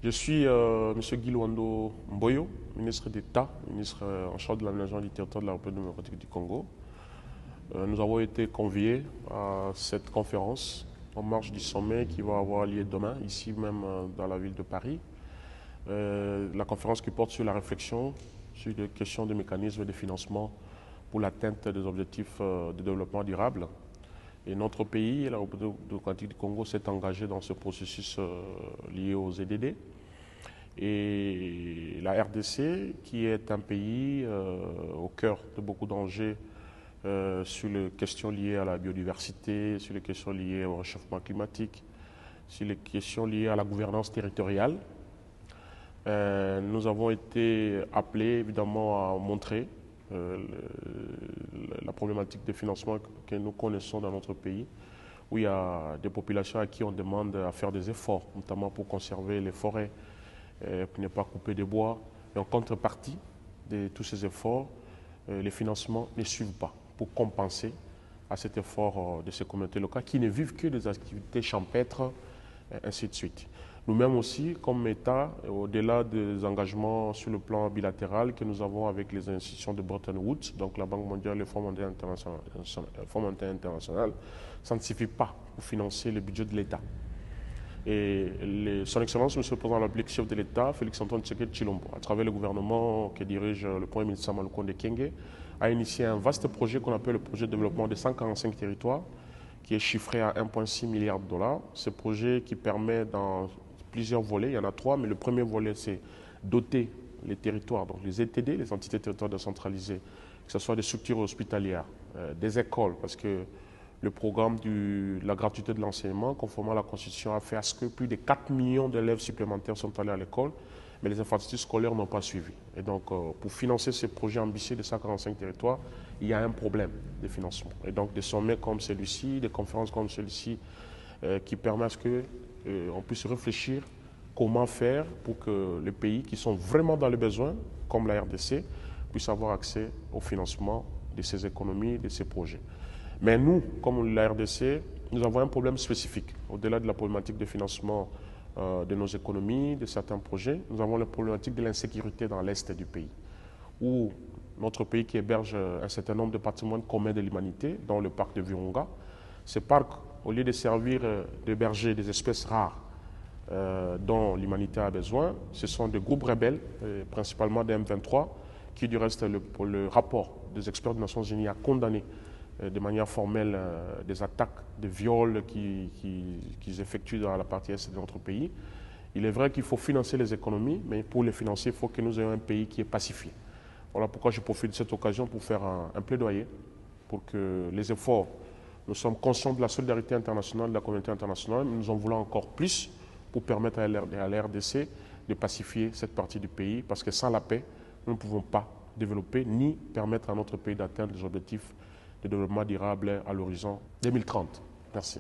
Je suis M. Guy Luando Mboyo, ministre d'État, ministre en charge de l'aménagement du territoire de la République démocratique du Congo. Nous avons été conviés à cette conférence en marge du sommet qui va avoir lieu demain, ici même dans la ville de Paris. La conférence qui porte sur la réflexion sur les questions de mécanismes de financement pour l'atteinte des objectifs de développement durable. Et notre pays, la République démocratique du Congo, s'est engagé dans ce processus lié aux EDD. Et la RDC, qui est un pays au cœur de beaucoup d'enjeux sur les questions liées à la biodiversité, sur les questions liées au réchauffement climatique, sur les questions liées à la gouvernance territoriale. Nous avons été appelés évidemment à montrer la problématique de financement que nous connaissons dans notre pays, où il y a des populations à qui on demande à faire des efforts, notamment pour conserver les forêts, pour ne pas couper des bois. Et en contrepartie de tous ces efforts, les financements ne suivent pas pour compenser à cet effort de ces communautés locales qui ne vivent que des activités champêtres, ainsi de suite. Nous-mêmes aussi, comme État, au-delà des engagements sur le plan bilatéral que nous avons avec les institutions de Bretton Woods, donc la Banque mondiale, le Fonds monétaire international, ça ne suffit pas pour financer le budget de l'État. Et son Excellence, M. le Président de la République, chef de l'État, Félix-Antoine Tshisekedi Tshilombo, à travers le gouvernement que dirige le Premier ministre Sama Lukonde Kyenge, a initié un vaste projet qu'on appelle le projet de développement de 145 territoires, qui est chiffré à 1,6 milliard de dollars. Ce projet qui permet dans plusieurs volets, il y en a 3, mais le premier volet, c'est doter les territoires, donc les ETD, les entités territoriales décentralisées, que ce soit des structures hospitalières, des écoles, parce que le programme de la gratuité de l'enseignement, conformément à la Constitution, a fait à ce que plus de 4 millions d'élèves supplémentaires sont allés à l'école, mais les infrastructures scolaires n'ont pas suivi. Et donc, pour financer ce projet ambitieux de 145 territoires, il y a un problème de financement. Et donc, des sommets comme celui-ci, des conférences comme celui-ci, qui permettent à ce qu'on puisse réfléchir comment faire pour que les pays qui sont vraiment dans le besoin, comme la RDC, puissent avoir accès au financement de ces économies, de ces projets. Mais nous, comme la RDC, nous avons un problème spécifique. Au-delà de la problématique de financement de nos économies, de certains projets, nous avons la problématique de l'insécurité dans l'Est du pays, où notre pays qui héberge un certain nombre de patrimoines communs de l'humanité, dont le parc de Virunga, ce parc, au lieu de servir d'héberger des espèces rares dont l'humanité a besoin, ce sont des groupes rebelles, principalement des M23, qui du reste, le rapport des experts des Nations Unies a condamné de manière formelle des attaques, des viols qu'ils effectuent dans la partie est de notre pays. Il est vrai qu'il faut financer les économies, mais pour les financer, il faut que nous ayons un pays qui est pacifié. Voilà pourquoi je profite de cette occasion pour faire un plaidoyer pour que les efforts, nous sommes conscients de la solidarité internationale, de la communauté internationale, mais nous en voulons encore plus pour permettre à la RDC de pacifier cette partie du pays, parce que sans la paix, nous ne pouvons pas développer ni permettre à notre pays d'atteindre les objectifs de développement durable à l'horizon 2030. Merci.